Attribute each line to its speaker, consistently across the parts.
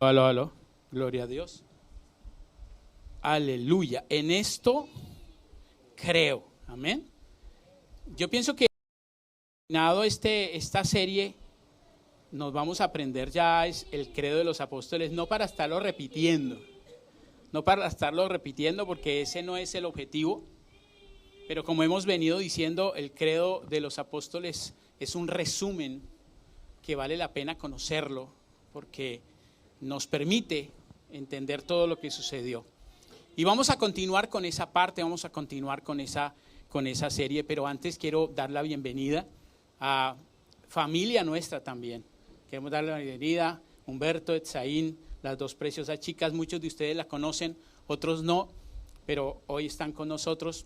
Speaker 1: Aló, aló. Gloria a Dios. Aleluya. En esto creo. Amén. Yo pienso que terminado esta serie nos vamos a aprender ya el credo de los apóstoles, no para estarlo repitiendo, porque ese no es el objetivo, pero como hemos venido diciendo, el credo de los apóstoles es un resumen que vale la pena conocerlo, porque nos permite entender todo lo que sucedió. Y vamos a continuar con esa parte, vamos a continuar con esa serie, pero antes quiero dar la bienvenida a familia nuestra también. Queremos darle la bienvenida a Humberto, Etzaín, las dos preciosas chicas. Muchos de ustedes la conocen, otros no, pero hoy están con nosotros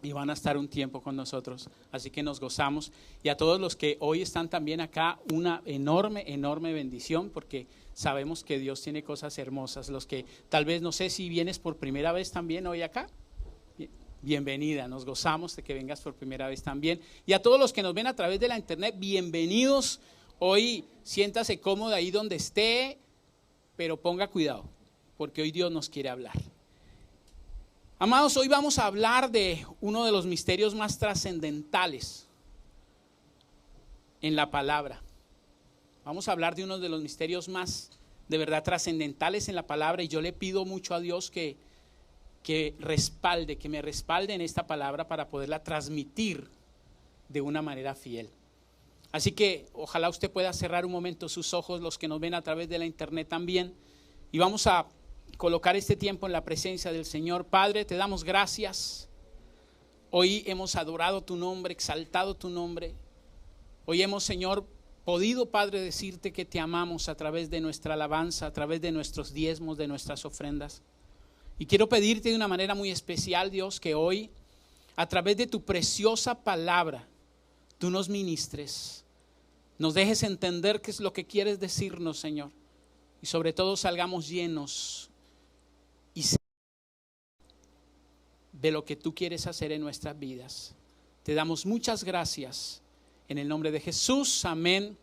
Speaker 1: y van a estar un tiempo con nosotros, así que nos gozamos. Y a todos los que hoy están también acá, una enorme bendición, porque sabemos que Dios tiene cosas hermosas. Los que tal vez, no sé si vienes por primera vez también hoy acá, bienvenida, nos gozamos de que vengas por primera vez también. Y a todos los que nos ven a través de la internet, bienvenidos. Hoy siéntase cómodo ahí donde esté, pero ponga cuidado, porque hoy Dios nos quiere hablar. Amados, hoy vamos a hablar de uno de los misterios más trascendentales en la palabra. Vamos a hablar de uno de los misterios más de verdad trascendentales en la palabra, y yo le pido mucho a Dios que me respalde en esta palabra para poderla transmitir de una manera fiel. Así que ojalá usted pueda cerrar un momento sus ojos, los que nos ven a través de la internet también, y vamos a colocar este tiempo en la presencia del Señor. Padre, te damos gracias. Hoy hemos adorado tu nombre, exaltado tu nombre. Hoy hemos, Señor, podido, Padre, decirte que te amamos a través de nuestra alabanza, a través de nuestros diezmos, de nuestras ofrendas. Y quiero pedirte de una manera muy especial, Dios, que hoy, a través de tu preciosa palabra, tú nos ministres, nos dejes entender qué es lo que quieres decirnos, Señor, y sobre todo salgamos llenos y de lo que tú quieres hacer en nuestras vidas. Te damos muchas gracias en el nombre de Jesús, amén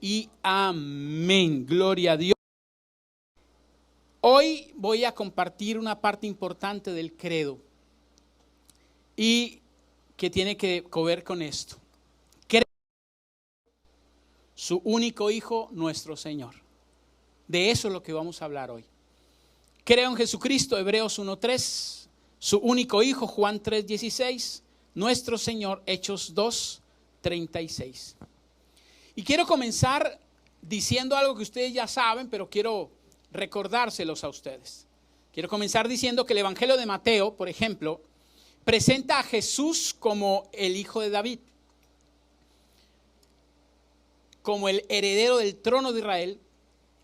Speaker 1: y amén. Gloria a Dios. Hoy voy a compartir una parte importante del credo y que tiene que ver con esto. Su único Hijo, nuestro Señor. De eso es lo que vamos a hablar hoy. Creo en Jesucristo, Hebreos 1:3. Su único Hijo, Juan 3:16. Nuestro Señor, Hechos 2:36. Y quiero comenzar diciendo algo que ustedes ya saben, pero quiero recordárselos a ustedes. Quiero comenzar diciendo que el Evangelio de Mateo, por ejemplo, presenta a Jesús como el Hijo de David, como el heredero del trono de Israel,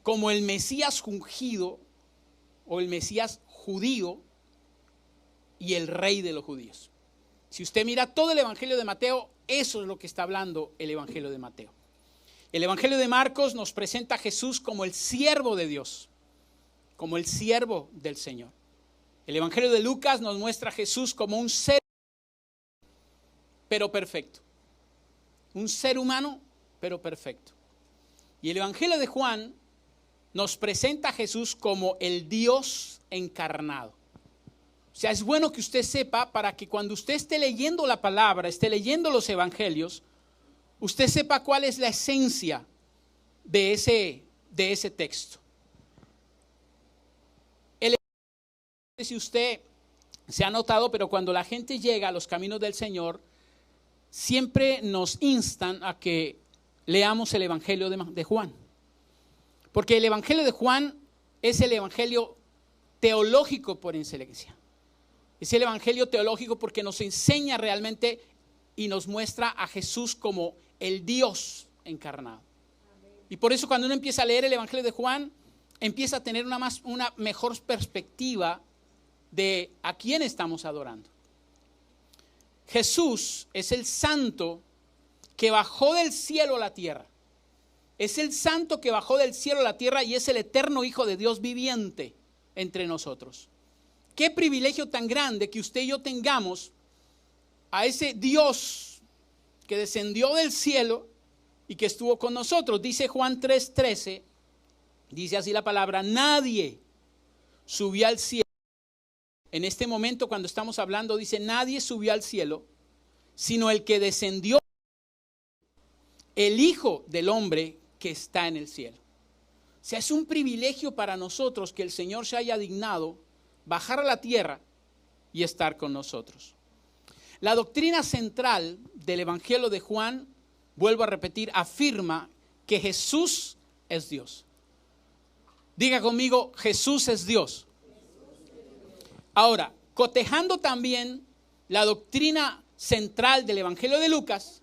Speaker 1: como el Mesías ungido o el Mesías judío y el rey de los judíos. Si usted mira todo el Evangelio de Mateo, eso es lo que está hablando el Evangelio de Mateo. El Evangelio de Marcos nos presenta a Jesús como el siervo de Dios, como el siervo del Señor. El Evangelio de Lucas nos muestra a Jesús como un ser, pero perfecto. Un ser humano, pero perfecto. Y el Evangelio de Juan nos presenta a Jesús como el Dios encarnado. O sea, es bueno que usted sepa, para que cuando usted esté leyendo la palabra, esté leyendo los evangelios, usted sepa cuál es la esencia de ese texto. No sé si usted se ha notado, pero cuando la gente llega a los caminos del Señor, siempre nos instan a que leamos el Evangelio de Juan. Porque el Evangelio de Juan es el Evangelio teológico por excelencia. Es el Evangelio teológico porque nos enseña realmente y nos muestra a Jesús como el Dios encarnado. Y por eso cuando uno empieza a leer el Evangelio de Juan, empieza a tener una mejor perspectiva de a quién estamos adorando. Jesús es el santo que bajó del cielo a la tierra. Es el santo que bajó del cielo a la tierra y es el eterno Hijo de Dios viviente entre nosotros. Qué privilegio tan grande que usted y yo tengamos a ese Dios que descendió del cielo y que estuvo con nosotros. Dice Juan 3:13, Dice así la palabra: nadie subió al cielo. En este momento, cuando estamos hablando, dice: nadie subió al cielo, sino el que descendió, el Hijo del Hombre que está en el cielo. O sea, es un privilegio para nosotros que el Señor se haya dignado bajar a la tierra y estar con nosotros. La doctrina central del Evangelio de Juan, vuelvo a repetir, afirma que Jesús es Dios. Diga conmigo: Jesús es Dios. Ahora, cotejando también la doctrina central del Evangelio de Lucas,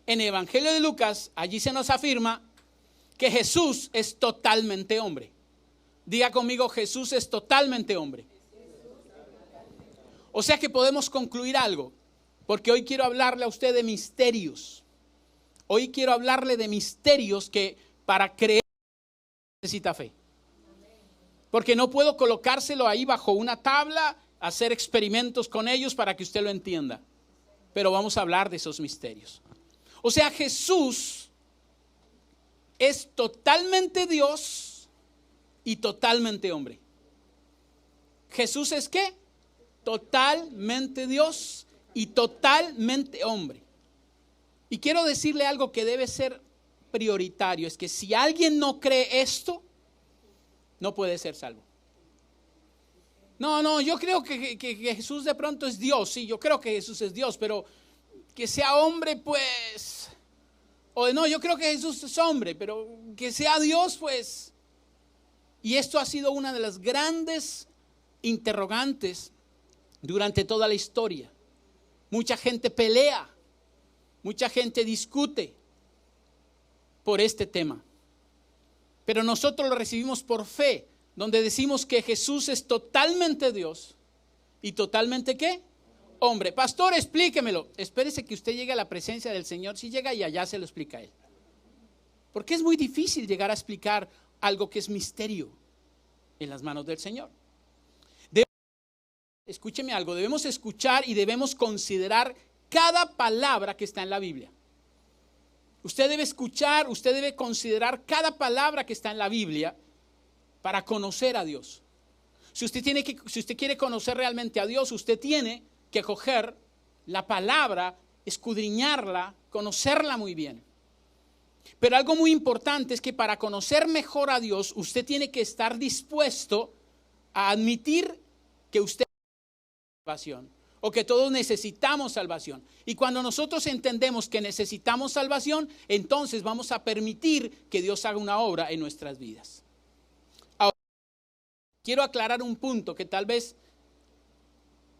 Speaker 1: en el Evangelio de Lucas, allí se nos afirma que Jesús es totalmente hombre. Diga conmigo: Jesús es totalmente hombre. O sea que podemos concluir algo, porque hoy quiero hablarle a usted de misterios. Hoy quiero hablarle de misterios que para creer necesita fe. Porque no puedo colocárselo ahí bajo una tabla, hacer experimentos con ellos para que usted lo entienda. Pero vamos a hablar de esos misterios. O sea, Jesús es totalmente Dios y totalmente hombre. ¿Jesús es qué? Totalmente Dios y totalmente hombre. Y quiero decirle algo que debe ser prioritario, es que si alguien no cree esto, no puede ser salvo. No, yo creo que Jesús de pronto es Dios. Sí, yo creo que Jesús es Dios, pero que sea hombre, pues. O no, yo creo que Jesús es hombre, pero que sea Dios, pues. Y esto ha sido una de las grandes interrogantes durante toda la historia. Mucha gente pelea, mucha gente discute por este tema. Pero nosotros lo recibimos por fe, donde decimos que Jesús es totalmente Dios y totalmente ¿qué? Hombre. Pastor, explíquemelo. Espérese que usted llegue a la presencia del Señor. Si llega y allá se lo explica Él. Porque es muy difícil llegar a explicar algo que es misterio en las manos del Señor. Escúcheme algo, debemos escuchar y debemos considerar cada palabra que está en la Biblia. Usted debe escuchar, usted debe considerar cada palabra que está en la Biblia para conocer a Dios. Si usted quiere conocer realmente a Dios, usted tiene que coger la palabra, escudriñarla, conocerla muy bien. Pero algo muy importante es que para conocer mejor a Dios, usted tiene que estar dispuesto a admitir que usted necesita salvación, o que todos necesitamos salvación. Y cuando nosotros entendemos que necesitamos salvación, entonces vamos a permitir que Dios haga una obra en nuestras vidas. Ahora, quiero aclarar un punto que tal vez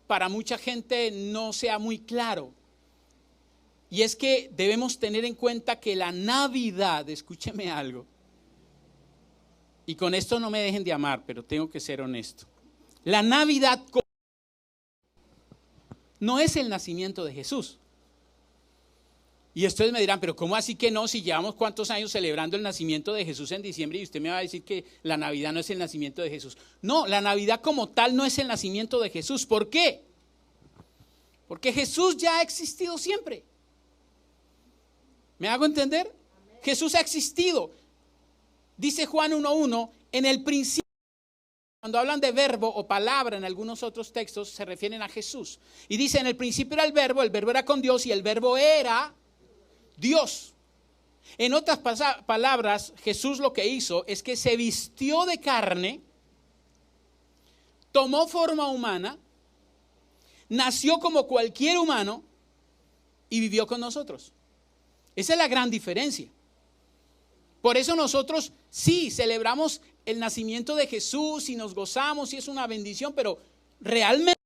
Speaker 1: para mucha gente no sea muy claro. Y es que debemos tener en cuenta que la Navidad, escúcheme algo, y con esto no me dejen de amar, pero tengo que ser honesto. La Navidad no es el nacimiento de Jesús. Y ustedes me dirán, pero ¿cómo así que no? Si llevamos cuántos años celebrando el nacimiento de Jesús en diciembre y usted me va a decir que la Navidad no es el nacimiento de Jesús. No, la Navidad como tal no es el nacimiento de Jesús. ¿Por qué? Porque Jesús ya ha existido siempre. ¿Me hago entender? Amén. Jesús ha existido. Dice Juan 1:1, en el principio. Cuando hablan de verbo o palabra en algunos otros textos se refieren a Jesús. Y dice, en el principio era el verbo era con Dios y el verbo era Dios. En otras palabras, Jesús lo que hizo es que se vistió de carne, tomó forma humana, nació como cualquier humano y vivió con nosotros. Esa es la gran diferencia. Por eso nosotros sí celebramos el nacimiento de Jesús y nos gozamos y es una bendición, pero realmente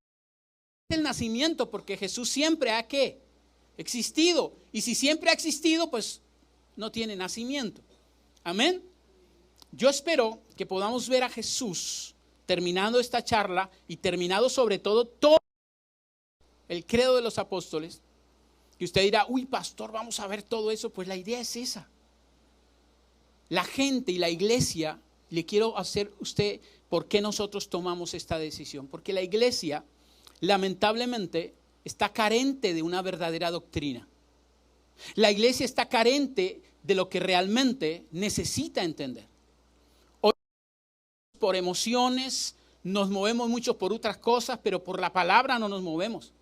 Speaker 1: es el nacimiento porque Jesús siempre ha ¿qué? Existido. Y si siempre ha existido, pues no tiene nacimiento. Amén. Yo espero que podamos ver a Jesús terminando esta charla y terminado sobre todo el credo de los apóstoles. Y usted dirá, uy, pastor, vamos a ver todo eso. Pues la idea es esa. La gente y la iglesia, le quiero hacer usted por qué nosotros tomamos esta decisión. Porque la iglesia, lamentablemente, está carente de una verdadera doctrina. La iglesia está carente de lo que realmente necesita entender. Hoy por emociones, nos movemos mucho por otras cosas, pero por la palabra no nos movemos.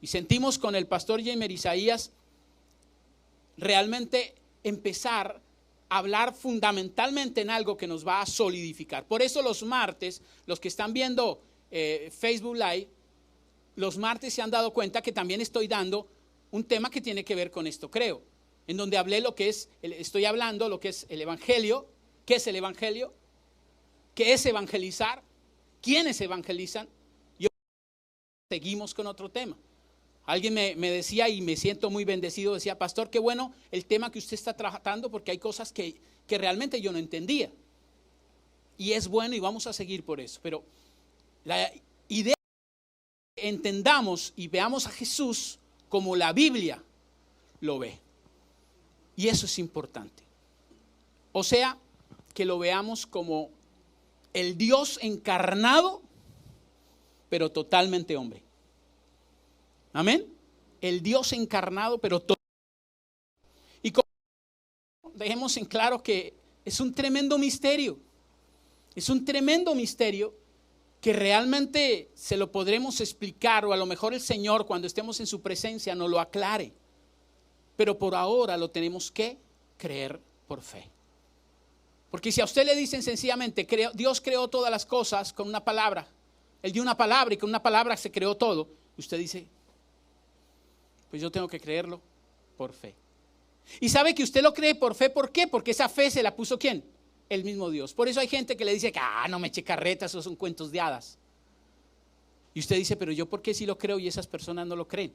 Speaker 1: Y sentimos con el pastor Jamer Isaías realmente empezar a hablar fundamentalmente en algo que nos va a solidificar. Por eso los martes, los que están viendo Facebook Live, los martes se han dado cuenta que también estoy dando un tema que tiene que ver con esto, creo. En donde hablé estoy hablando lo que es el evangelio. ¿Qué es el evangelio? ¿Qué es evangelizar? ¿Quiénes evangelizan? Y hoy seguimos con otro tema. Alguien me decía, y me siento muy bendecido, decía, pastor, qué bueno el tema que usted está tratando, porque hay cosas que realmente yo no entendía. Y es bueno y vamos a seguir por eso. Pero la idea es que entendamos y veamos a Jesús como la Biblia lo ve. Y eso es importante. O sea, que lo veamos como el Dios encarnado, pero totalmente hombre. Amén. El Dios encarnado, pero todo. Y dejemos en claro que es un tremendo misterio. Es un tremendo misterio que realmente se lo podremos explicar, o a lo mejor el Señor cuando estemos en su presencia nos lo aclare. Pero por ahora lo tenemos que creer por fe. Porque si a usted le dicen sencillamente, Dios creó todas las cosas con una palabra. Él dio una palabra y con una palabra se creó todo. Usted dice, pues yo tengo que creerlo por fe. Y sabe que usted lo cree por fe, ¿por qué? Porque esa fe se la puso ¿quién? El mismo Dios. Por eso hay gente que le dice que no me eche carretas, esos son cuentos de hadas. Y usted dice, pero yo ¿por qué sí lo creo y esas personas no lo creen?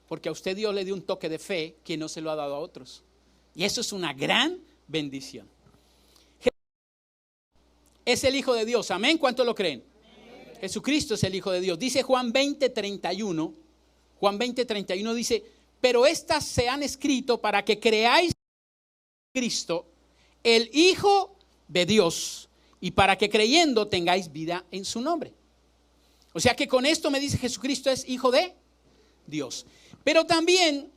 Speaker 1: Porque a usted Dios le dio un toque de fe que no se lo ha dado a otros. Y eso es una gran bendición. Es el Hijo de Dios, amén. ¿Cuánto lo creen? Amén. Jesucristo es el Hijo de Dios. Dice Juan 20:31. Juan 20:31 dice, pero estas se han escrito para que creáis en Cristo, el Hijo de Dios, y para que creyendo tengáis vida en su nombre. O sea que con esto me dice Jesucristo es Hijo de Dios. Pero también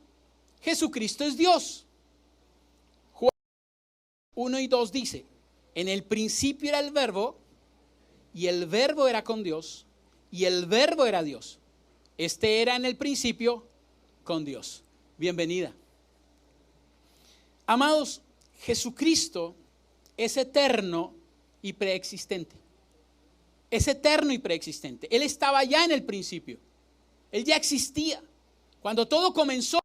Speaker 1: Jesucristo es Dios. Juan 1:2 dice, en el principio era el verbo, y el verbo era con Dios, y el verbo era Dios. Este era en el principio con Dios. Bienvenida. Amados, Jesucristo es eterno y preexistente. Es eterno y preexistente. Él estaba ya en el principio. Él ya existía. Cuando todo comenzó,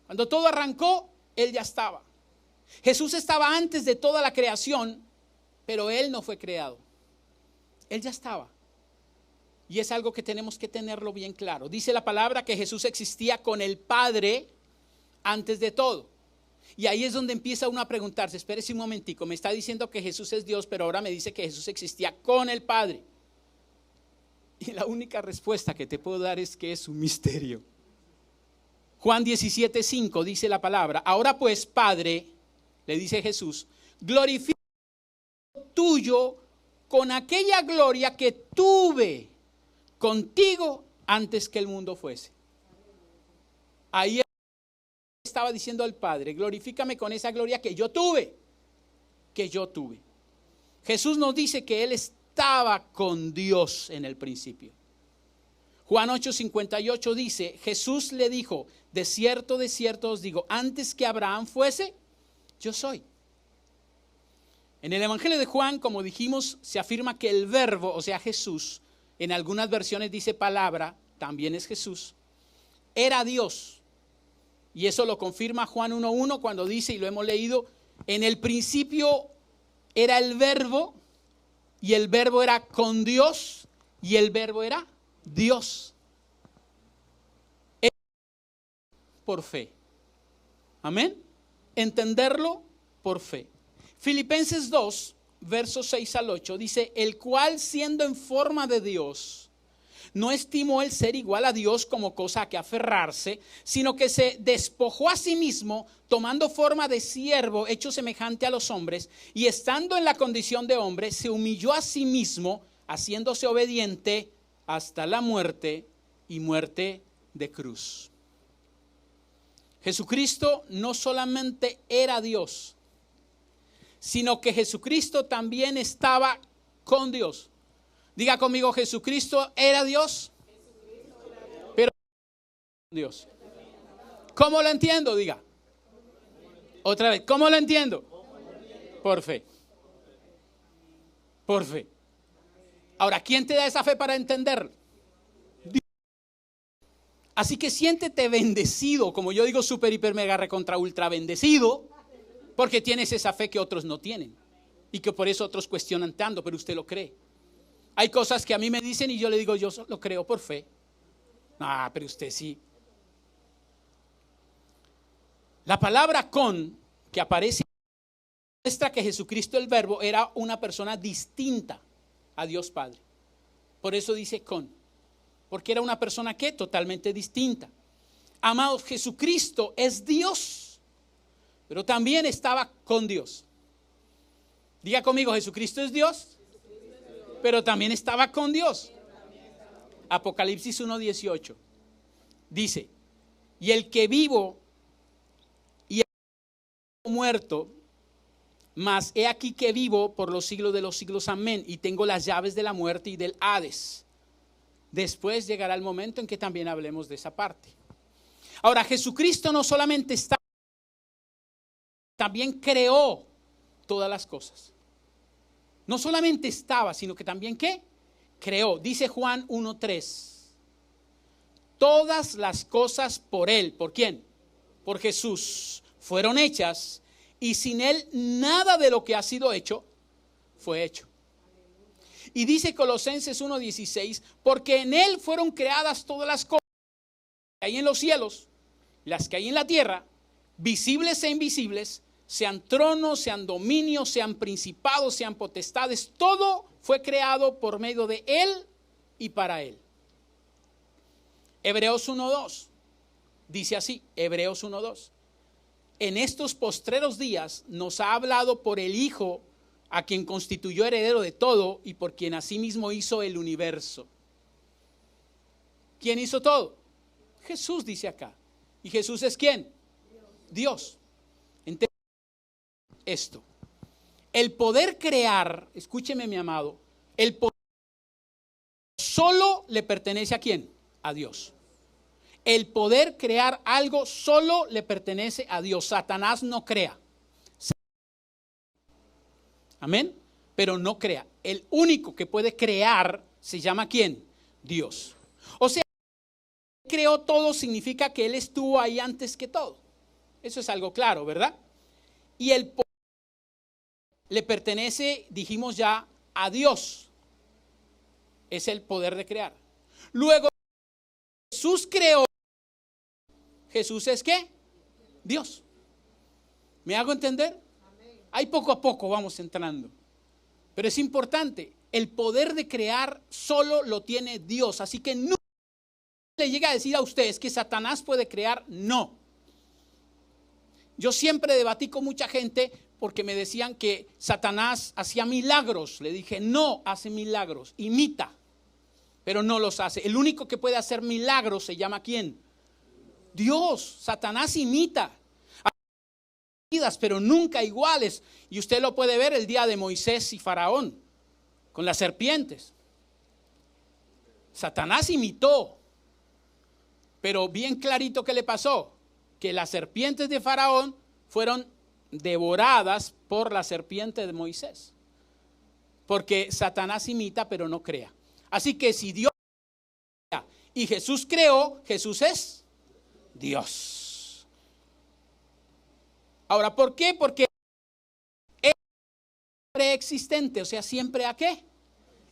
Speaker 1: cuando todo arrancó, Él ya estaba. Jesús estaba antes de toda la creación, pero Él no fue creado. Él ya estaba. Y es algo que tenemos que tenerlo bien claro. Dice la palabra que Jesús existía con el Padre antes de todo. Y ahí es donde empieza uno a preguntarse, espérese un momentico, me está diciendo que Jesús es Dios, pero ahora me dice que Jesús existía con el Padre. Y la única respuesta que te puedo dar es que es un misterio. Juan 17:5 dice la palabra, ahora pues, Padre, le dice Jesús, glorifica tuyo con aquella gloria que tuve contigo antes que el mundo fuese. Ahí estaba diciendo al Padre, glorifícame con esa gloria que yo tuve. Jesús nos dice que Él estaba con Dios en el principio. Juan 8:58 dice, Jesús le dijo, de cierto os digo, antes que Abraham fuese, yo soy. En el Evangelio de Juan, como dijimos, se afirma que el verbo, o sea Jesús, en algunas versiones dice palabra, también es Jesús, era Dios. Y eso lo confirma Juan 1:1 cuando dice, y lo hemos leído, en el principio era el verbo, y el verbo era con Dios, y el verbo era Dios. Por fe. Amén. Entenderlo por fe. Filipenses 2, versos 6-8 dice, el cual siendo en forma de Dios, no estimó el ser igual a Dios como cosa a que aferrarse, sino que se despojó a sí mismo, tomando forma de siervo, hecho semejante a los hombres, y estando en la condición de hombre, se humilló a sí mismo, haciéndose obediente hasta la muerte y muerte de cruz. Jesucristo no solamente era Dios, sino que Jesucristo también estaba con Dios. Diga conmigo, Jesucristo era Dios, pero Dios. ¿Cómo lo entiendo? Diga. Otra vez, ¿cómo lo entiendo? Por fe. Por fe. Ahora, ¿quién te da esa fe para entenderlo? Dios. Así que siéntete bendecido, como yo digo, súper, hiper, mega, recontra, ultra bendecido, porque tienes esa fe que otros no tienen y que por eso otros cuestionan tanto, pero usted lo cree. Hay cosas que a mí me dicen y yo le digo, yo lo creo por fe. Ah, pero usted sí. La palabra con, que aparece, muestra que Jesucristo el Verbo era una persona distinta a Dios Padre. Por eso dice con, porque era una persona que totalmente distinta. Amados, Jesucristo es Dios, pero también estaba con Dios. Diga conmigo, Jesucristo es Dios, pero también estaba con Dios. Apocalipsis 1:18 dice, y el que vivo y el muerto, mas he aquí que vivo por los siglos de los siglos, amén, y tengo las llaves de la muerte y del Hades. Después llegará el momento en que también hablemos de esa parte. Ahora, Jesucristo no solamente está, también creó todas las cosas. No solamente estaba, sino que también ¿qué? Creó. Dice Juan 1:3. Todas las cosas por Él. ¿Por quién? Por Jesús. Fueron hechas y sin Él nada de lo que ha sido hecho fue hecho. Y dice Colosenses 1:16, porque en Él fueron creadas todas las cosas que hay en los cielos, las que hay en la tierra, visibles e invisibles, sean tronos, sean dominios, sean principados, sean potestades, todo fue creado por medio de Él y para Él. Hebreos 1:2 dice así, Hebreos 1:2. En estos postreros días nos ha hablado por el Hijo, a quien constituyó heredero de todo y por quien asimismo hizo el universo. ¿Quién hizo todo? Jesús, dice acá. ¿Y Jesús es quién? Dios. Entonces, esto. El poder crear, escúcheme mi amado, el poder solo le pertenece ¿a quién? A Dios. El poder crear algo solo le pertenece a Dios. Satanás no crea. Amén. Pero no crea. El único que puede crear se llama ¿quién? Dios. O sea, creó todo significa que Él estuvo ahí antes que todo. Eso es algo claro, ¿verdad? Y el poder le pertenece, dijimos ya, a Dios. Es el poder de crear. Luego, Jesús creó. Jesús es ¿qué? Dios. ¿Me hago entender? Ahí poco a poco vamos entrando. Pero es importante, el poder de crear solo lo tiene Dios. Así que no le llega a decir a ustedes que Satanás puede crear, no. Yo siempre debatí con mucha gente porque me decían que Satanás hacía milagros. Le dije, no hace milagros, imita, pero no los hace. El único que puede hacer milagros se llama ¿quién? Dios. Satanás imita. Pero nunca iguales. Y usted lo puede ver el día de Moisés y Faraón con las serpientes. Satanás imitó, pero bien clarito ¿qué le pasó? Que las serpientes de Faraón fueron devoradas por la serpiente de Moisés, porque Satanás imita pero no crea. Así que si Dios crea y Jesús creó, Jesús es Dios. Ahora, ¿por qué? Porque es preexistente, o sea, siempre ¿a qué?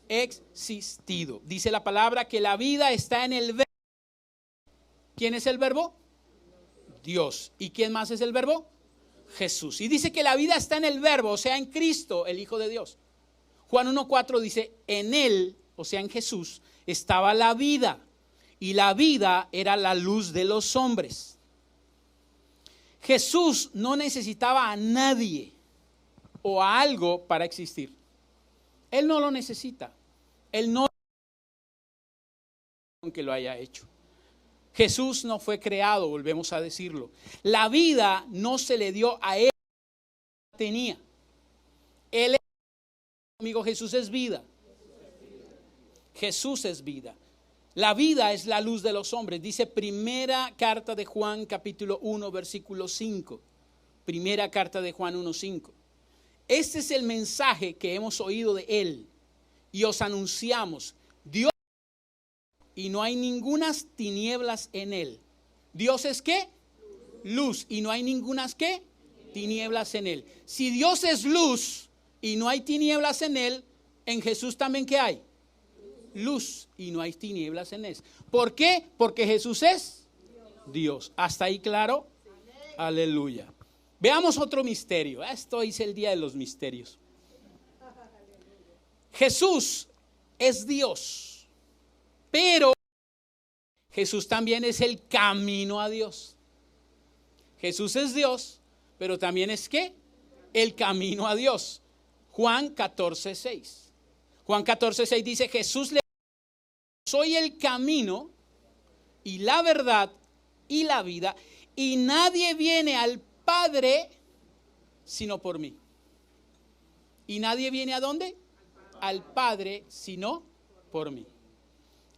Speaker 1: Existido. Dice la palabra que la vida está en el verbo. ¿Quién es el verbo? Dios. ¿Y quién más es el verbo? Jesús. Y dice que la vida está en el verbo, o sea, en Cristo, el Hijo de Dios. Juan 1:4 dice, en Él, o sea, en Jesús, estaba la vida. Y la vida era la luz de los hombres. Jesús no necesitaba a nadie o a algo para existir. Él no lo necesita. Él no que lo haya hecho. Jesús no fue creado, volvemos a decirlo. La vida no se le dio a él, tenía. Amigo, Jesús es vida. Jesús es vida. La vida es la luz de los hombres. Dice primera carta de Juan, capítulo 1, versículo 5. Primera carta de Juan 1, 5. Este es el mensaje que hemos oído de él y os anunciamos. Dios y no hay ningunas tinieblas en él. Dios es ¿qué? Luz. Y no hay ningunas ¿qué? Tinieblas en él. Si Dios es luz y no hay tinieblas en él, en Jesús también ¿qué hay? Luz y no hay tinieblas en él. ¿Por qué? Porque Jesús es Dios. ¿Hasta ahí claro? Aleluya. Veamos otro misterio. Esto es el día de los misterios. Jesús es Dios, pero Jesús también es el camino a Dios. Jesús es Dios, pero también es ¿qué? El camino a Dios. Juan 14, 6. Juan 14, 6 dice, Jesús le dijo, soy el camino y la verdad y la vida, y nadie viene al Padre sino por mí. ¿Y nadie viene a dónde? Al Padre sino por mí.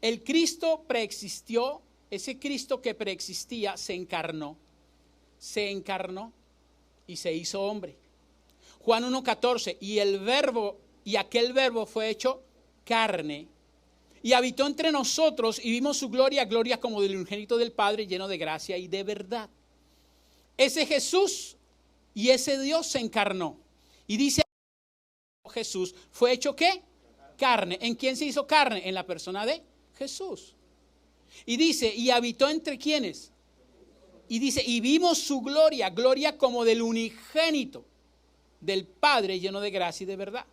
Speaker 1: El Cristo preexistió, ese Cristo que preexistía se encarnó y se hizo hombre. Juan 1:14, y el verbo, y aquel verbo fue hecho carne y habitó entre nosotros y vimos su gloria, gloria como del unigénito del Padre, lleno de gracia y de verdad. Ese Jesús y ese Dios se encarnó. Y dice Jesús fue hecho ¿qué? Carne. ¿En quién se hizo carne? En la persona de Jesús. Y dice, y habitó entre quiénes. Y dice, y vimos su gloria, gloria como del unigénito del Padre, lleno de gracia y de verdad.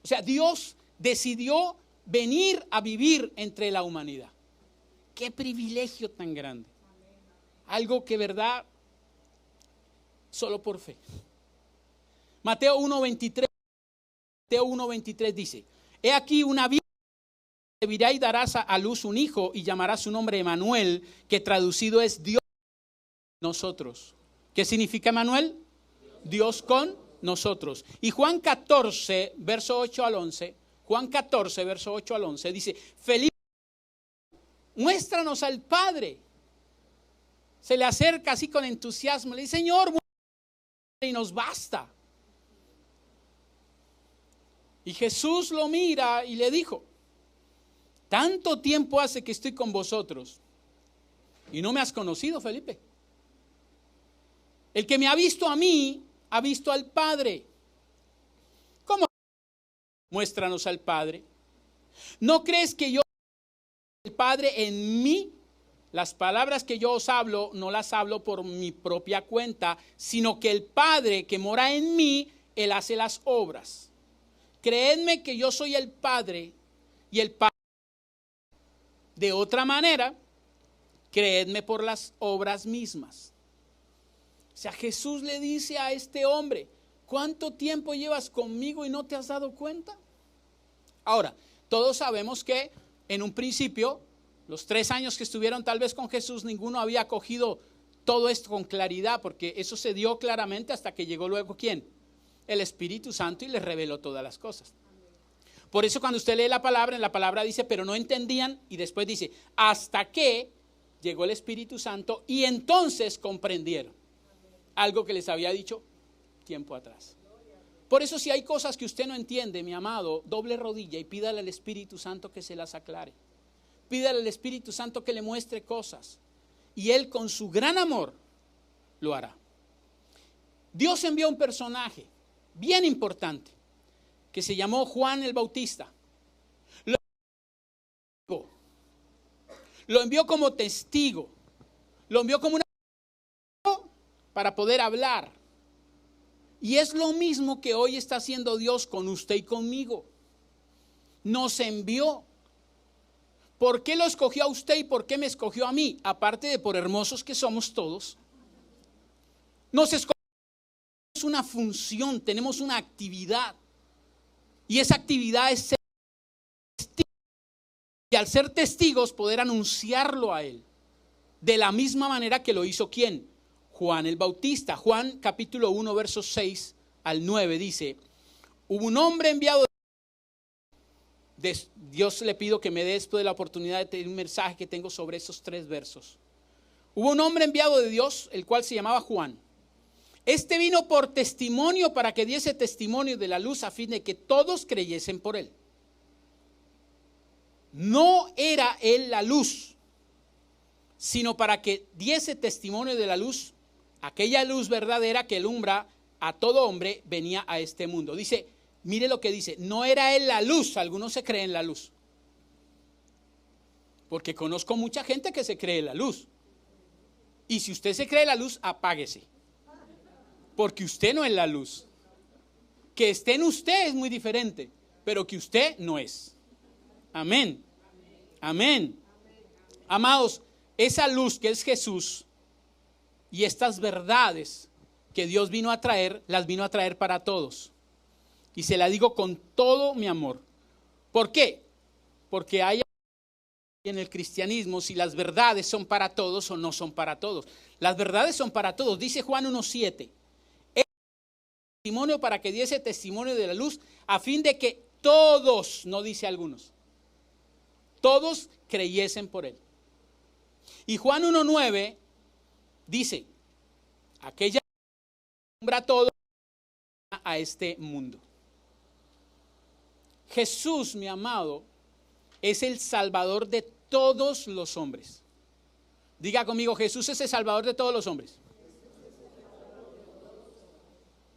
Speaker 1: O sea, Dios decidió venir a vivir entre la humanidad. Qué privilegio tan grande. Algo que verdad, solo por fe. Mateo 1:23 dice, he aquí una virgen concebirá y darás a luz un hijo y llamará su nombre Emanuel, que traducido es Dios con nosotros. ¿Qué significa Emanuel? Dios con nosotros. Y Juan 14, verso 8 al 11, Juan 14, verso 8 al 11 dice, Felipe, muéstranos al Padre. Se le acerca así con entusiasmo, le dice, Señor, y nos basta. Y Jesús lo mira y le dijo, tanto tiempo hace que estoy con vosotros y no me has conocido, Felipe. El que me ha visto a mí, ha visto al Padre. ¿Cómo? Muéstranos al Padre. ¿No crees que yo, el Padre en mí? Las palabras que yo os hablo, no las hablo por mi propia cuenta, sino que el Padre que mora en mí, Él hace las obras. Creedme que yo soy el Padre y el Padre. De otra manera, creedme por las obras mismas. O sea, Jesús le dice a este hombre, ¿cuánto tiempo llevas conmigo y no te has dado cuenta? Ahora, todos sabemos que en un principio, los 3 años que estuvieron tal vez con Jesús, ninguno había cogido todo esto con claridad, porque eso se dio claramente hasta que llegó luego ¿quién? El Espíritu Santo y les reveló todas las cosas. Por eso cuando usted lee la palabra, en la palabra dice, pero no entendían, y después dice, hasta que llegó el Espíritu Santo y entonces comprendieron algo que les había dicho tiempo atrás. Por eso si hay cosas que usted no entiende, mi amado, doble rodilla y pídale al Espíritu Santo que se las aclare. Pídale al Espíritu Santo que le muestre cosas y Él con su gran amor lo hará. Dios envió un personaje bien importante que se llamó Juan el Bautista. Lo envió como testigo, lo envió como una para poder hablar. Y es lo mismo que hoy está haciendo Dios con usted y conmigo. Nos envió. ¿Por qué lo escogió a usted y por qué me escogió a mí? Aparte de por hermosos que somos todos. Nos escogió. Tenemos una función, tenemos una actividad. Y esa actividad es ser testigos. Y al ser testigos poder anunciarlo a Él. De la misma manera que lo hizo ¿quién? Juan el Bautista. Juan capítulo 1 versos 6 al 9 dice, hubo un hombre enviado Dios le pido que me dé después de la oportunidad de tener un mensaje que tengo sobre esos 3 versos. Hubo un hombre enviado de Dios, el cual se llamaba Juan. Este vino por testimonio para que diese testimonio de la luz a fin de que todos creyesen por él. No era él la luz, sino para que diese testimonio de la luz, aquella luz verdadera que alumbra a todo hombre, venía a este mundo. Dice, mire lo que dice, no era él la luz, algunos se creen la luz. Porque conozco mucha gente que se cree la luz. Y si usted se cree la luz, apáguese. Porque usted no es la luz. Que esté en usted es muy diferente, pero que usted no es. Amén. Amén. Amados, esa luz que es Jesús y estas verdades que Dios vino a traer, las vino a traer para todos. Y se la digo con todo mi amor. ¿Por qué? Porque hay en el cristianismo si las verdades son para todos o no son para todos. Las verdades son para todos. Dice Juan 1:7. Testimonio para que diese testimonio de la luz a fin de que todos, no dice algunos, todos creyesen por él. Y Juan 1:9 dice, aquella alumbra todo a este mundo. Jesús, mi amado, es el Salvador de todos los hombres. Diga conmigo, Jesús es el Salvador de todos los hombres.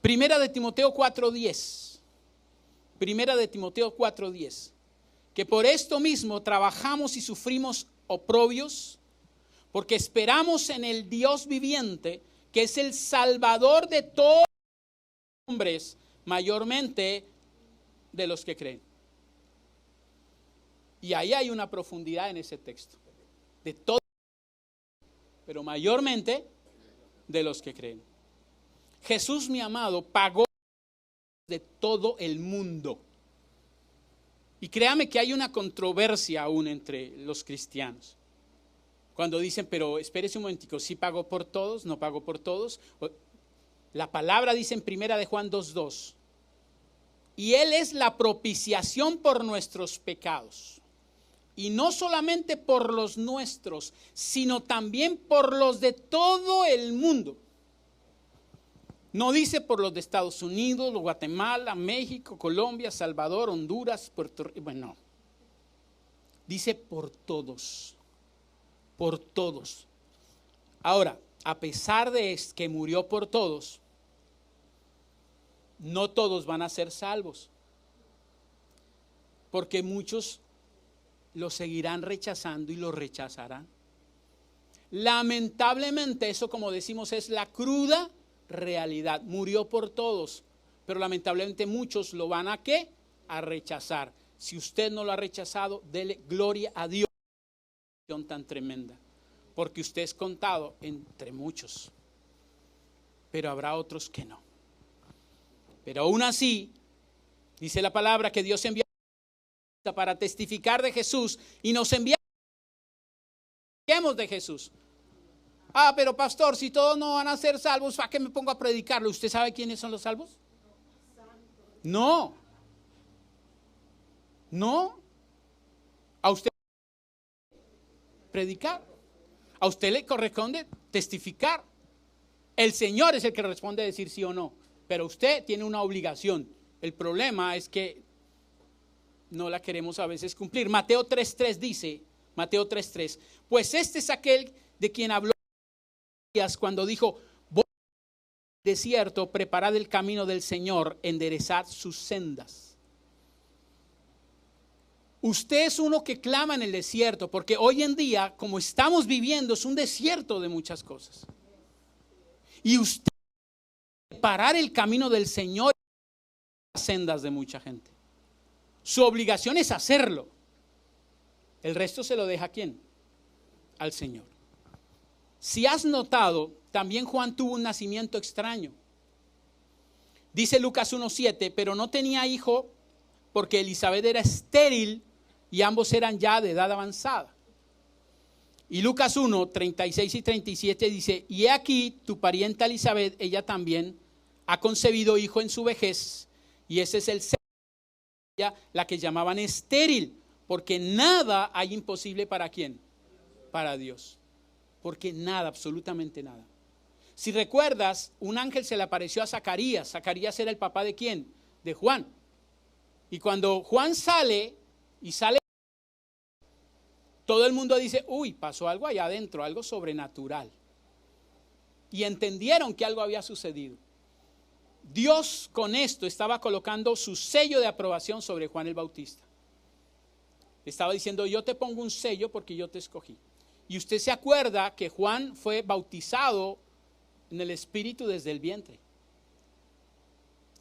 Speaker 1: Primera de Timoteo 4:10. Primera de Timoteo 4:10. Que por esto mismo trabajamos y sufrimos oprobios, porque esperamos en el Dios viviente, que es el Salvador de todos los hombres, mayormente de los que creen. Y ahí hay una profundidad en ese texto. De todos, pero mayormente de los que creen. Jesús, mi amado, pagó de todo el mundo. Y créame que hay una controversia aún entre los cristianos. Cuando dicen, pero espérese un momentico, ¿sí pagó por todos? ¿No pagó por todos? La palabra dice en primera de Juan 2:2. Y Él es la propiciación por nuestros pecados. Y no solamente por los nuestros, sino también por los de todo el mundo. No dice por los de Estados Unidos, Guatemala, México, Colombia, Salvador, Honduras, Puerto Rico. Bueno, no. Dice por todos. Por todos. Ahora, a pesar de que murió por todos, no todos van a ser salvos. Porque muchos lo seguirán rechazando y lo rechazarán. Lamentablemente, eso como decimos es la cruda realidad. Murió por todos, pero lamentablemente muchos lo van a ¿qué? A rechazar. Si usted no lo ha rechazado, dele gloria a Dios. Tan tremenda, porque usted es contado entre muchos, pero habrá otros que no. Pero aún así, dice la palabra que Dios envía para testificar de Jesús y nos envía de Jesús. Ah, pero pastor, si todos no van a ser salvos, ¿para qué me pongo a predicarlo? ¿Usted sabe quiénes son los salvos? No. No. A usted predicar. A usted le corresponde testificar. El Señor es el que responde a decir sí o no. Pero usted tiene una obligación. El problema es que no la queremos a veces cumplir. Mateo 3:3 dice, Mateo 3:3, pues este es aquel de quien habló cuando dijo, voy al desierto, preparad el camino del Señor, enderezad sus sendas. Usted es uno que clama en el desierto, porque hoy en día, como estamos viviendo, es un desierto de muchas cosas. Y usted preparar el camino del Señor en las sendas de mucha gente. Su obligación es hacerlo. El resto se lo deja ¿a quién? Al Señor. Si has notado, también Juan tuvo un nacimiento extraño. Dice Lucas 1:7, pero no tenía hijo porque Elizabeth era estéril y ambos eran ya de edad avanzada. Y Lucas 1:36 y 37 dice, y he aquí tu parienta Elizabeth, ella también ha concebido hijo en su vejez, y ese es el la que llamaban estéril, porque nada hay imposible para ¿quién? Para Dios. Porque nada, absolutamente nada. Si recuerdas, un ángel se le apareció a Zacarías. Zacarías era el papá ¿de quién? De Juan. Y cuando Juan sale, todo el mundo dice, uy, pasó algo allá adentro, algo sobrenatural. Y entendieron que algo había sucedido. Dios con esto estaba colocando su sello de aprobación sobre Juan el Bautista. Estaba diciendo, yo te pongo un sello porque yo te escogí. Y usted se acuerda que Juan fue bautizado en el Espíritu desde el vientre.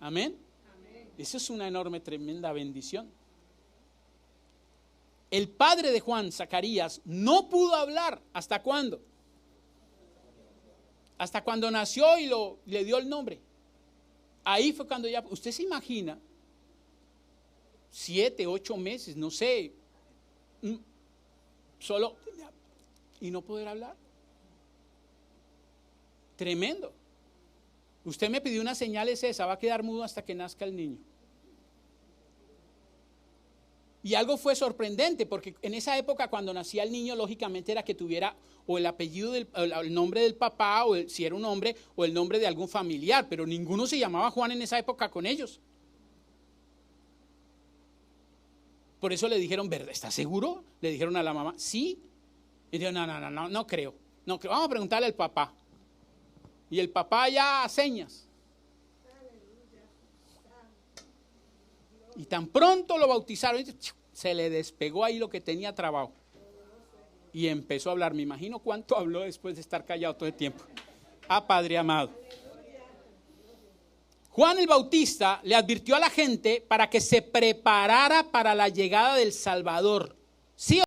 Speaker 1: Amén. Amén. Eso es una enorme, tremenda bendición. El padre de Juan, Zacarías, no pudo hablar. ¿Hasta cuándo? Hasta cuando nació y le dio el nombre. Ahí fue cuando ya, usted se imagina, 7, 8 meses, no sé, solo, y no poder hablar. Tremendo. Usted me pidió una señal, es esa, va a quedar mudo hasta que nazca el niño. Y algo fue sorprendente, porque en esa época cuando nacía el niño, lógicamente era que tuviera o el apellido, el nombre del papá, o si era un hombre, o el nombre de algún familiar, pero ninguno se llamaba Juan en esa época con ellos. Por eso le dijeron, ¿verdad? ¿Estás seguro? Le dijeron a la mamá, sí. Y dijo, no creo. Vamos a preguntarle al papá. Y el papá ya a señas. Y tan pronto lo bautizaron, se le despegó ahí lo que tenía trabado. Y empezó a hablar. Me imagino cuánto habló después de estar callado todo el tiempo. Padre amado. Juan el Bautista le advirtió a la gente para que se preparara para la llegada del Salvador. ¿Sí o no?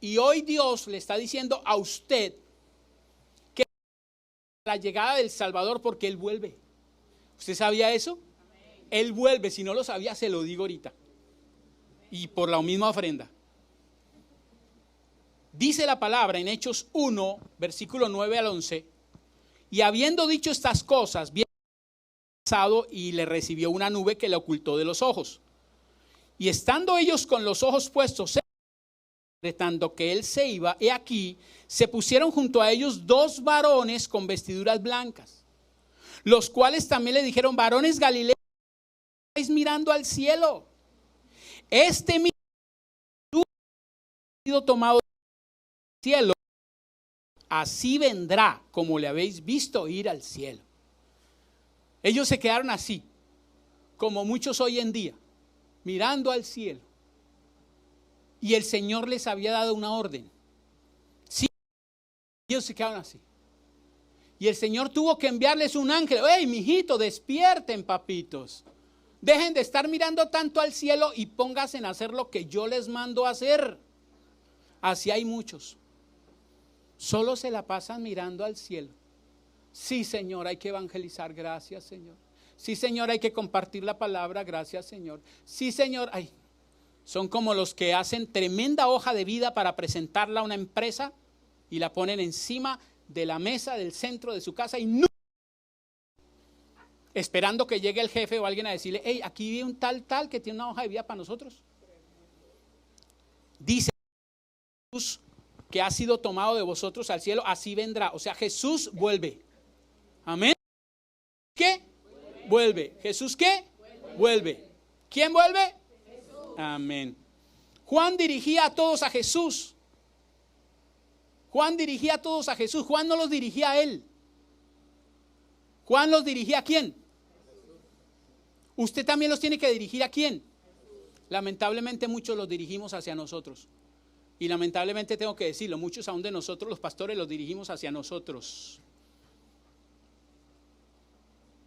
Speaker 1: Y hoy Dios le está diciendo a usted que la llegada del Salvador porque Él vuelve. ¿Usted sabía eso? Él vuelve, si no lo sabía, se lo digo ahorita. Y por la misma ofrenda. Dice la palabra en Hechos 1, versículo 9 al 11. Y habiendo dicho estas cosas, vino pasado y le recibió una nube que le ocultó de los ojos. Y estando ellos con los ojos puestos, tanto que él se iba, he aquí, se pusieron junto a ellos 2 varones con vestiduras blancas, los cuales también le dijeron, varones galileos, mirando al cielo. Este mismo ha sido tomado del cielo, así vendrá como le habéis visto ir al cielo. Ellos se quedaron así, como muchos hoy en día, mirando al cielo. Y el Señor les había dado una orden. Sí, ellos se quedaron así. Y el Señor tuvo que enviarles un ángel. ¡Ey, mijito, despierten, papitos! Dejen de estar mirando tanto al cielo y pónganse en hacer lo que yo les mando a hacer. Así hay muchos. Solo se la pasan mirando al cielo. Sí, Señor, hay que evangelizar. Gracias, Señor. Sí, Señor, hay que compartir la palabra. Gracias, Señor. Sí, Señor. Ay, son como los que hacen tremenda hoja de vida para presentarla a una empresa y la ponen encima de la mesa del centro de su casa y no, esperando que llegue el jefe o alguien a decirle, hey, aquí vive un tal que tiene una hoja de vida para nosotros. Dice Jesús que ha sido tomado de vosotros al cielo, así vendrá. O sea, Jesús vuelve. Amén. ¿Qué? Vuelve. ¿Jesús qué? Vuelve. ¿Quién vuelve? Jesús. Amén. Juan dirigía a todos a Jesús. Juan dirigía a todos a Jesús. Juan no los dirigía a él. Juan los dirigía a quién. Usted también los tiene que dirigir a quién. Lamentablemente muchos los dirigimos hacia nosotros. Y lamentablemente tengo que decirlo, muchos aún de nosotros los pastores los dirigimos hacia nosotros.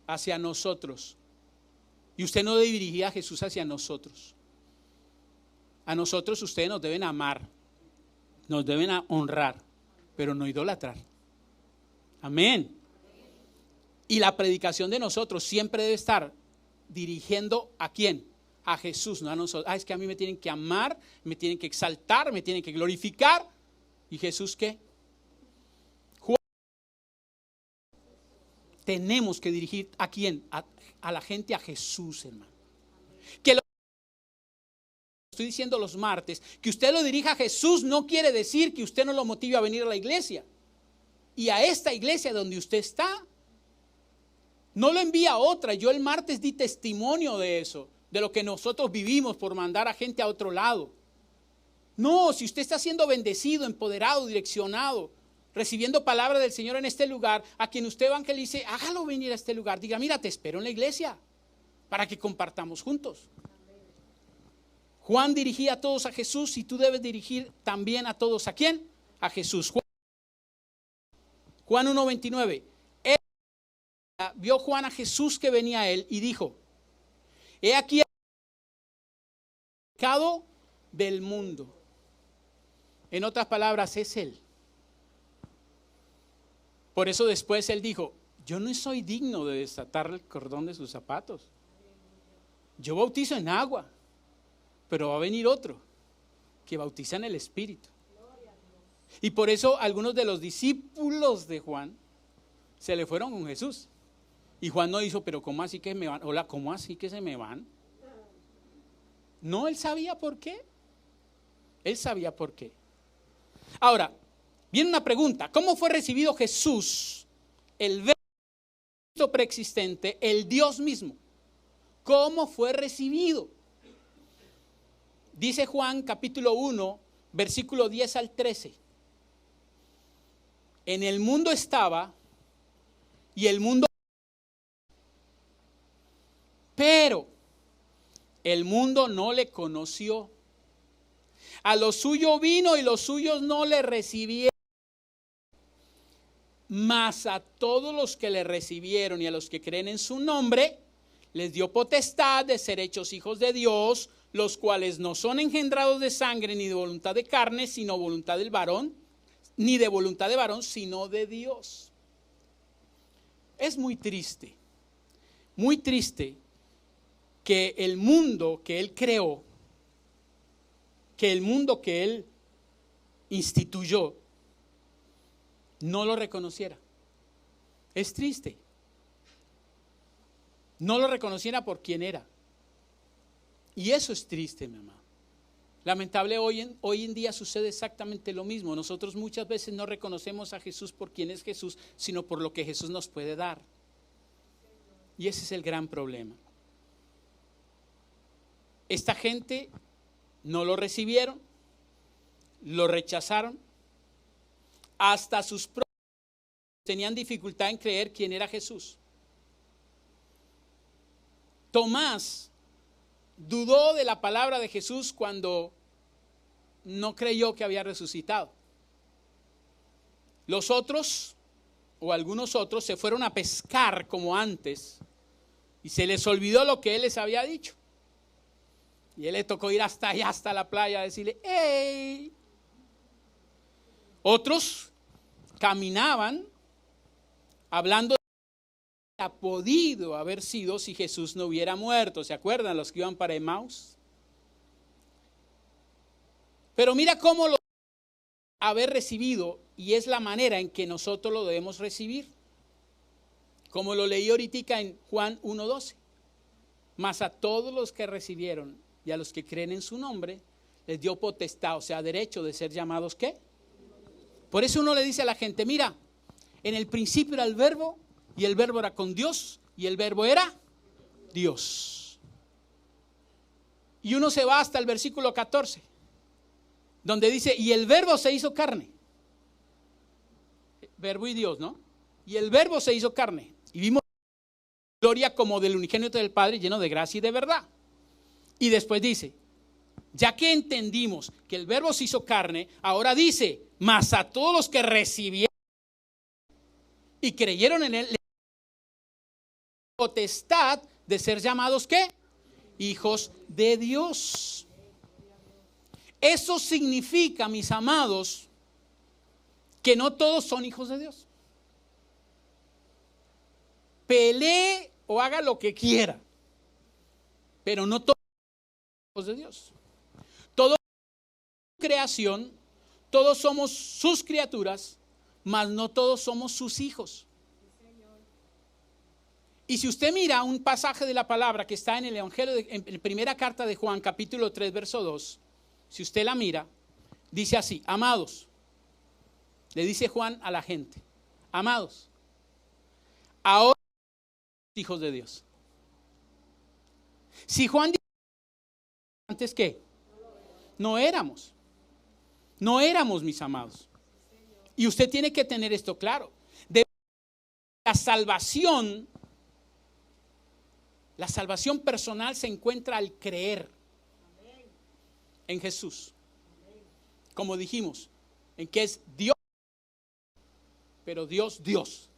Speaker 1: Hacia nosotros. Y usted no dirigía a Jesús hacia nosotros. A nosotros ustedes nos deben amar, nos deben honrar, pero no idolatrar. Amén. Y la predicación de nosotros siempre debe estar dirigiendo ¿a quién? A Jesús, no a nosotros. Es que a mí me tienen que amar, me tienen que exaltar, me tienen que glorificar. ¿Y Jesús qué? tenemos que dirigir ¿a quién? A la gente, a Jesús, hermano. Que lo estoy diciendo los martes, que usted lo dirija a Jesús no quiere decir que usted no lo motive a venir a la iglesia. Y a esta iglesia donde usted está, no lo envía a otra. Yo el martes di testimonio de eso, de lo que nosotros vivimos por mandar a gente a otro lado. No, si usted está siendo bendecido, empoderado, direccionado, recibiendo palabra del Señor en este lugar, a quien usted evangelice, hágalo venir a este lugar. Diga, mira, te espero en la iglesia para que compartamos juntos. Juan dirigía a todos a Jesús y tú debes dirigir también a todos. ¿A quién? A Jesús. Juan 1:29. Vio Juan a Jesús que venía a él y dijo, he aquí el pecado del mundo. En otras palabras, es él. Por eso después él dijo, yo no soy digno de desatar el cordón de sus zapatos. Yo bautizo en agua, pero va a venir otro que bautiza en el Espíritu. Y por eso algunos de los discípulos de Juan se le fueron con Jesús. Y Juan no hizo, pero ¿cómo así que me van? Hola, ¿cómo así que se me van? No, él sabía por qué. Él sabía por qué. Ahora, viene una pregunta. ¿Cómo fue recibido Jesús, el Verbo preexistente, el Dios mismo? ¿Cómo fue recibido? Dice Juan capítulo 1, versículo 10 al 13. En el mundo estaba y el mundo, pero el mundo no le conoció. A lo suyo vino y los suyos no le recibieron. Mas a todos los que le recibieron y a los que creen en su nombre, les dio potestad de ser hechos hijos de Dios, los cuales no son engendrados de sangre ni de voluntad de carne, sino voluntad del varón, ni de voluntad de varón, sino de Dios. Es muy triste que el mundo que Él creó, que el mundo que Él instituyó, no lo reconociera. Es triste. No lo reconociera por quien era. Y eso es triste, mi amado. Lamentable, hoy en día sucede exactamente lo mismo. Nosotros muchas veces no reconocemos a Jesús por quien es Jesús, sino por lo que Jesús nos puede dar. Y ese es el gran problema. Esta gente no lo recibieron, lo rechazaron. Hasta sus propios tenían dificultad en creer quién era Jesús. Tomás dudó de la palabra de Jesús cuando no creyó que había resucitado. Los otros, o algunos otros, se fueron a pescar como antes y se les olvidó lo que Él les había dicho. Y Él le tocó ir hasta allá, hasta la playa, a decirle, ¡hey! Otros caminaban hablando de lo que ha podido haber sido si Jesús no hubiera muerto. ¿Se acuerdan los que iban para Emaús? Pero mira cómo lo haber recibido, y es la manera en que nosotros lo debemos recibir. Como lo leí ahorita en Juan 1:12. Mas a todos los que recibieron y a los que creen en su nombre, les dio potestad, o sea, derecho de ser llamados ¿qué? Por eso uno le dice a la gente, mira, en el principio era el verbo, y el verbo era con Dios, y el verbo era Dios. Y uno se va hasta el versículo 14, donde dice, y el verbo se hizo carne. Verbo y Dios, ¿no? Y el verbo se hizo carne, y vimos gloria como del unigénito del Padre, lleno de gracia y de verdad. Y después dice, ya que entendimos que el verbo se hizo carne, ahora dice, mas a todos los que recibieron y creyeron en Él, le dio potestad de ser llamados ¿qué? Hijos de Dios. Eso significa, mis amados, que no todos son hijos de Dios. Pelee o haga lo que quiera, pero no todos son hijos de Dios. Todos somos creación, todos somos sus criaturas, mas no todos somos sus hijos. Y si usted mira un pasaje de la palabra que está en el Evangelio, en la primera carta de Juan, capítulo 3, verso 2, si usted la mira, dice así: amados, le dice Juan a la gente, amados, ahora somos hijos de Dios. Si Juan dice antes, ¿qué? No éramos, mis amados. Y usted tiene que tener esto claro. La salvación personal se encuentra al creer en Jesús. Como dijimos, en que es Dios, pero Dios.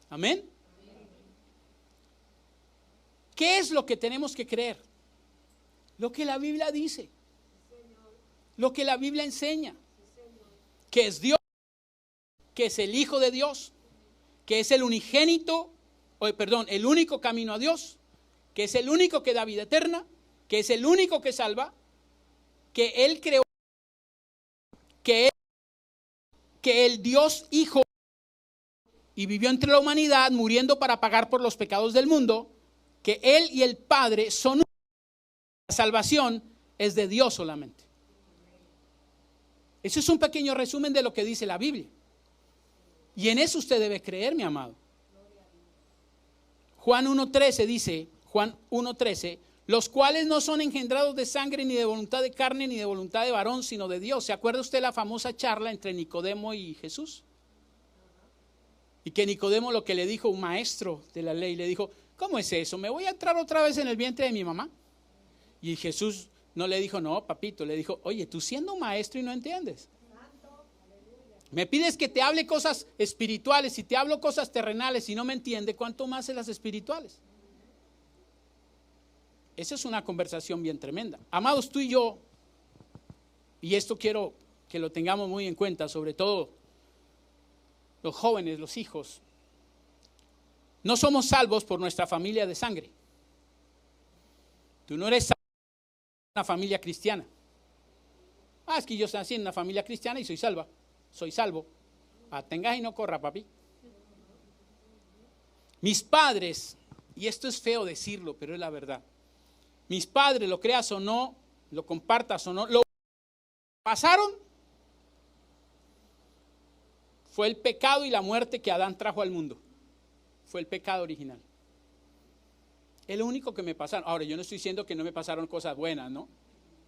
Speaker 1: Amén. ¿Qué es lo que tenemos que creer? Lo que la Biblia dice, lo que la Biblia enseña, que es Dios, que es el Hijo de Dios, que es el unigénito, el único camino a Dios, que es el único que da vida eterna, que es el único que salva, que Él creó, que el Dios Hijo y vivió entre la humanidad muriendo para pagar por los pecados del mundo, que Él y el Padre son uno. La salvación es de Dios solamente. Eso es un pequeño resumen de lo que dice la Biblia. Y en eso usted debe creer, mi amado. Juan 1:13 dice, Juan 1:13, los cuales no son engendrados de sangre, ni de voluntad de carne, ni de voluntad de varón, sino de Dios. ¿Se acuerda usted la famosa charla entre Nicodemo y Jesús? Y que Nicodemo lo que le dijo, un maestro de la ley, le dijo, ¿cómo es eso? ¿Me voy a entrar otra vez en el vientre de mi mamá? Y Jesús no le dijo, no, papito, le dijo, oye, tú siendo un maestro y no entiendes. Me pides que te hable cosas espirituales y te hablo cosas terrenales y no me entiende, ¿cuánto más en las espirituales? Esa es una conversación bien tremenda. Amados, tú y yo, y esto quiero que lo tengamos muy en cuenta, sobre todo los jóvenes, los hijos, no somos salvos por nuestra familia de sangre. Tú no eres salvo por una familia cristiana. Es que yo nací en una familia cristiana y soy salvo. Tengas y no corra, papi. Mis padres, y esto es feo decirlo, pero es la verdad. Mis padres, lo creas o no, lo compartas o no, lo pasaron fue el pecado y la muerte que Adán trajo al mundo. Fue el pecado original. Es lo único que me pasaron. Ahora, yo no estoy diciendo que no me pasaron cosas buenas, ¿no?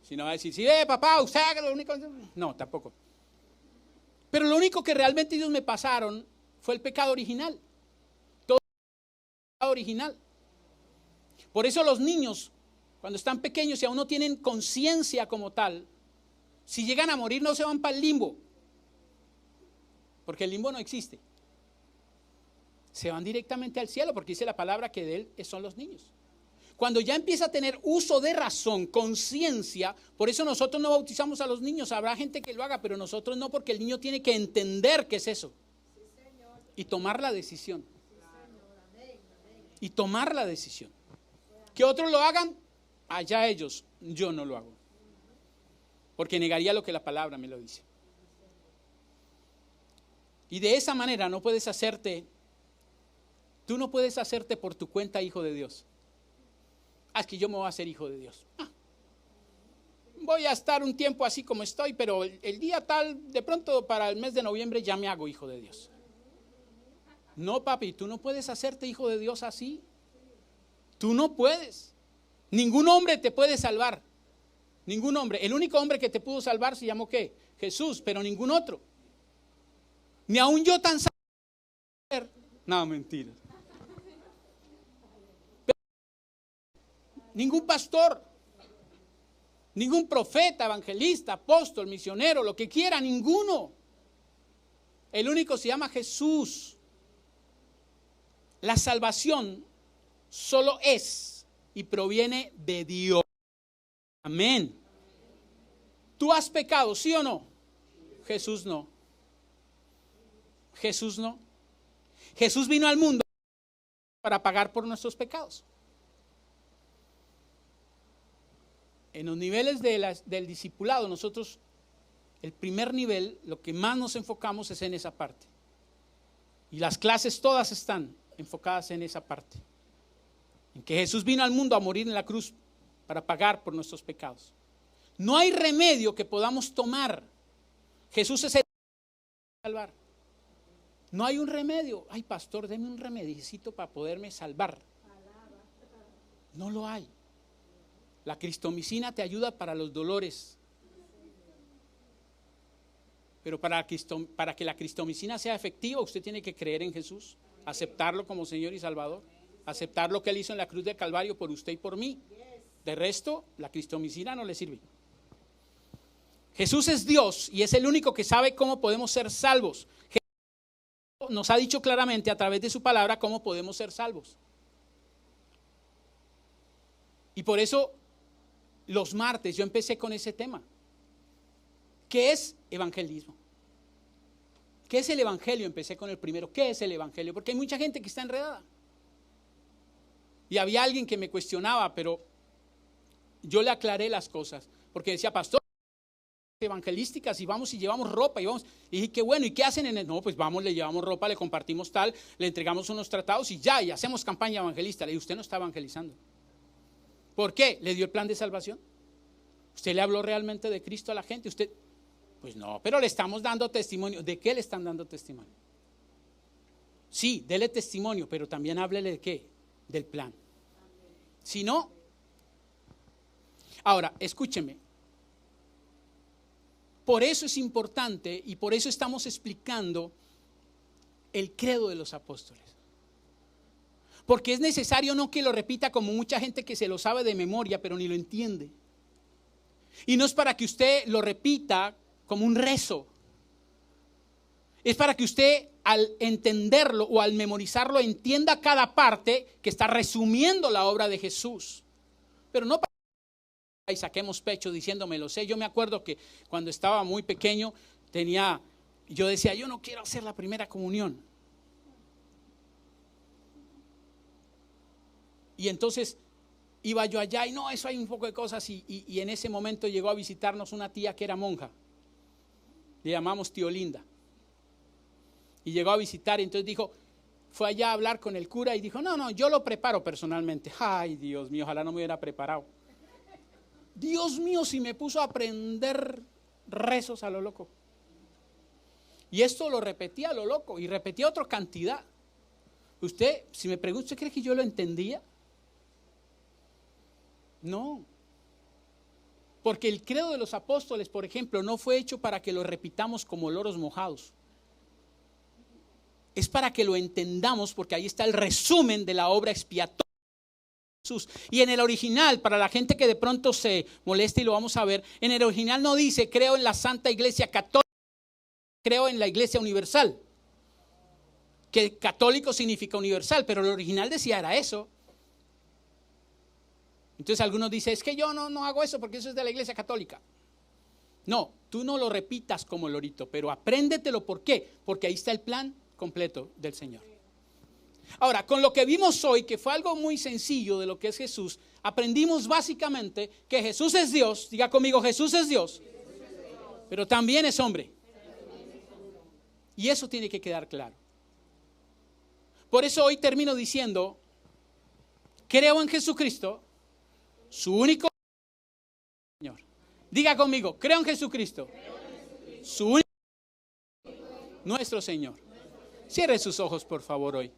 Speaker 1: Si no va a decir, sí, papá, usted haga lo único. No, tampoco. Pero lo único que realmente ellos me pasaron fue el pecado original. Todo el pecado original. Por eso los niños, cuando están pequeños y aún no tienen conciencia como tal, si llegan a morir no se van para el limbo. Porque el limbo no existe. Se van directamente al cielo porque dice la palabra que de él son los niños. Cuando ya empieza a tener uso de razón, conciencia, por eso nosotros no bautizamos a los niños. Habrá gente que lo haga, pero nosotros no, porque el niño tiene que entender qué es eso. Y tomar la decisión. Y tomar la decisión. Que otros lo hagan, allá ellos, yo no lo hago. Porque negaría lo que la palabra me lo dice. Y de esa manera tú no puedes hacerte por tu cuenta hijo de Dios. Es que yo me voy a hacer hijo de Dios. Voy a estar un tiempo así como estoy, pero el día tal, de pronto para el mes de noviembre ya me hago hijo de Dios. No, papi, tú no puedes hacerte hijo de Dios así. Tú no puedes. Ningún hombre te puede salvar. Ningún hombre. El único hombre que te pudo salvar se llamó ¿qué? Jesús, pero ningún otro. Ni aún yo tan sabio. No, mentira. Ningún pastor, ningún profeta, evangelista, apóstol, misionero, lo que quiera, ninguno. El único se llama Jesús. La salvación solo es y proviene de Dios. Amén. ¿Tú has pecado, sí o no? Jesús no. Jesús no. Jesús vino al mundo para pagar por nuestros pecados. En los niveles del discipulado, nosotros, el primer nivel, lo que más nos enfocamos es en esa parte. Y las clases todas están enfocadas en esa parte. En que Jesús vino al mundo a morir en la cruz para pagar por nuestros pecados. No hay remedio que podamos tomar. Jesús es el que va a salvar. No hay un remedio. Ay, pastor, deme un remedicito para poderme salvar. No lo hay. La cristomicina te ayuda para los dolores. Pero para que la cristomicina sea efectiva, usted tiene que creer en Jesús, aceptarlo como Señor y Salvador, aceptar lo que Él hizo en la cruz del Calvario por usted y por mí. De resto, la cristomicina no le sirve. Jesús es Dios y es el único que sabe cómo podemos ser salvos. Jesús nos ha dicho claramente a través de su palabra cómo podemos ser salvos. Y por eso los martes yo empecé con ese tema. ¿Qué es evangelismo? ¿Qué es el evangelio? Empecé con el primero. ¿Qué es el evangelio? Porque hay mucha gente que está enredada. Y había alguien que me cuestionaba, pero yo le aclaré las cosas. Porque decía, pastor, evangelísticas y vamos y llevamos ropa y vamos. Y dije, qué bueno, ¿y qué hacen en el? No, pues vamos, le llevamos ropa, le compartimos tal, le entregamos unos tratados y ya, y hacemos campaña evangelista. Le dije, usted no está evangelizando. ¿Por qué? ¿Le dio el plan de salvación? ¿Usted le habló realmente de Cristo a la gente? Usted, pues no, pero le estamos dando testimonio. ¿De qué le están dando testimonio? Sí, dele testimonio, pero también háblele de qué, del plan. Si no, ahora, escúcheme. Por eso es importante y por eso estamos explicando el credo de los apóstoles. Porque es necesario no que lo repita como mucha gente que se lo sabe de memoria, pero ni lo entiende. Y no es para que usted lo repita como un rezo. Es para que usted al entenderlo o al memorizarlo entienda cada parte que está resumiendo la obra de Jesús. Pero no para que saquemos pecho diciéndome lo sé. Yo me acuerdo que cuando estaba muy pequeño yo decía, yo no quiero hacer la primera comunión. Y entonces iba yo allá y no, eso hay un poco de cosas y en ese momento llegó a visitarnos una tía que era monja. Le llamamos tío Linda. Y llegó a visitar y entonces fue allá a hablar con el cura y dijo, no, yo lo preparo personalmente. Ay, Dios mío, ojalá no me hubiera preparado. Dios mío, si me puso a aprender rezos a lo loco. Y esto lo repetía a lo loco y repetía otra cantidad. Usted, si me pregunta, ¿usted cree que yo lo entendía? No. Porque el credo de los apóstoles, por ejemplo, no fue hecho para que lo repitamos como loros mojados. Es para que lo entendamos, porque ahí está el resumen de la obra expiatoria de Jesús. Y en el original, para la gente que de pronto se molesta y lo vamos a ver, en el original no dice creo en la Santa Iglesia Católica, creo en la Iglesia Universal. Que católico significa universal, pero el original decía era eso. Entonces algunos dicen, es que yo no hago eso porque eso es de la Iglesia Católica. No, tú no lo repitas como lorito, pero apréndetelo. ¿Por qué? Porque ahí está el plan completo del Señor. Ahora, con lo que vimos hoy, que fue algo muy sencillo de lo que es Jesús, aprendimos básicamente que Jesús es Dios. Diga conmigo, Jesús es Dios, pero también es hombre. Y eso tiene que quedar claro. Por eso hoy termino diciendo, creo en Jesucristo, su único Señor. Diga conmigo, creo en Jesucristo, su único nuestro Señor. Cierre sus ojos, por favor, hoy.